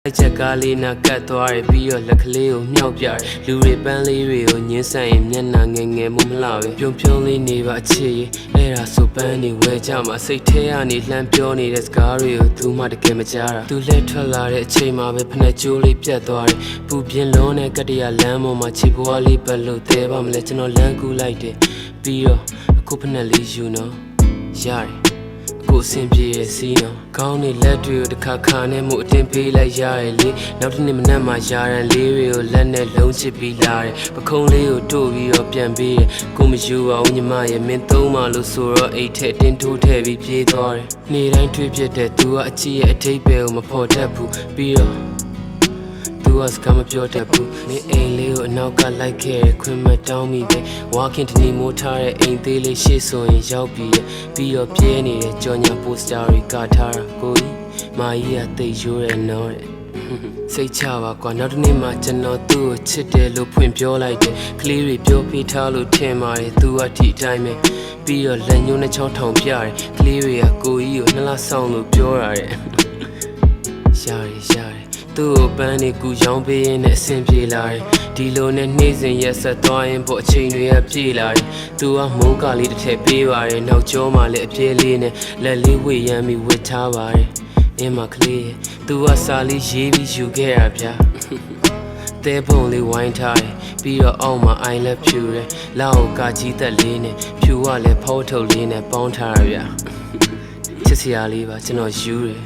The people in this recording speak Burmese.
ချက်ကလေးနာကတ်သွားတယ်ပြီးတော့လက်ကလေးကိုမြှောက်ပြတယ်လူတွေပန်းလေးတွေကိုညှင်းဆိုင်ရင်မျက်နှာငယ်ငယ်မမလှပဲပြုံပြုံးလေးနေပါအချစ်ရင်အဲ့ဒါဆိုပန်းနေဝဲကြမှာစိတ်ထဲကနေလှမ်းပြောနေတဲ့စကားတွေကိုသူမှတကယ်မကြားတာသူလက်ထွက်လာတဲ့အချိန်မှာပဲဖနှက်ကျိုးလေးပြတ်သွားတယ်ပူပြင်းလုံးနဲ့ကတရလမ်းပေါ်မှာခြေပွားလေးပတ်လို့သေးပါမလဲကျွန်တော်လမ်းကူးလိုက်တယ်ပြီးတော့အခုဖနှက်လေးယူနော်ရတယ်ကိုစင်ပြေရဲ့စီးနော်ခေါင်းနဲ့လက်တွေကိုတစ်ခါခါနဲ့မှုအတင်းပေးလိုက်ရရဲ့လေနောက်တစ်နေ့မနက်မှာယာရန်လေးတွေကိုလက်နဲ့လုံးချစ်ပြီးလာတယ်ပခုံးလေးကိုတို့ပြီးတော့ပြန်ပေးတယ်ကိုမယူအောင်ညီမရဲ့မင်းသုံးပါလို့ဆိုတော့အိတ်ထက်တင်းထိုးထည့်ပြီးပြေးသွားတယ်နေ့တိုင်းတွေ့ဖြစ်တဲ့သူကအချစ်ရဲ့အထိပ္ပယ်ကိုမဖော်တတ်ဘူးပြီးတော့သူကစကားမပြောတတ်ဘူးမင်းအိမ်လေးကိုအနောက်ကလိုက်ခဲ့ခွင့်မတောင်းမိပဲဝါခင်တနီမိုးထားတဲ့အိမ်သေးလေးရှေ့ဆိုရင်ရောက်ပြီးတော့ပြဲနေတဲ့ကြော်ညာပိုစတာတွေကထားတာကိုကြီးမာကြီးကတိတ်ရိုးတယ်နော်တဲ့စိတ်ချပါကွာနောက်တစ်နေ့မှကျွန်တော်သူ့ကိုချစ်တယ်လို့ဖွင့်ပြောလိုက်တယ်ကလေးတွေပြောပေးထားလို့ထင်ပါတယ်သူကဒီအတိုင်းပဲပြီးတော့လက်ညှိုးနဲ့ချောင်းထောင်ပြတယ်ကလေးတွေကကိုကြီးကိုနှလားဆောင်လို့ပြောတာတဲ့ရတယ်သူ့ကိုပန်းနေကူရောင်းပေးရင်နဲ့အဆင်ပြေလာတယ်ဒီလိုနဲ့နှိမ့်စင်ရက်ဆက်သွားရင်ပေါ့အချိန်တွေကပြေးလာတယ်သူကမိုးကလေးတစ်ထည့်ပေးပါတယ်နောက်ကျောမှာလည်းအပြေးလေးနဲ့လက်လေးဝေရမ်းပြီးဝစ်ထားပါတယ်အင်းမကလေးသူကစာလေးရေးပြီးယူခဲ့ရဗျာတဲပုံလေးဝိုင်းထားတယ်ပြီးတော့အောက်မှာ I love you တဲ့လောက်ကိုကာကြီးသက်လေးနဲ့ဖြူကလည်းဖောက်ထုတ်လေးနဲ့ပေါင်းထားရဗျာချစ်စရာလေးပါကျွန်တော်ယူတယ်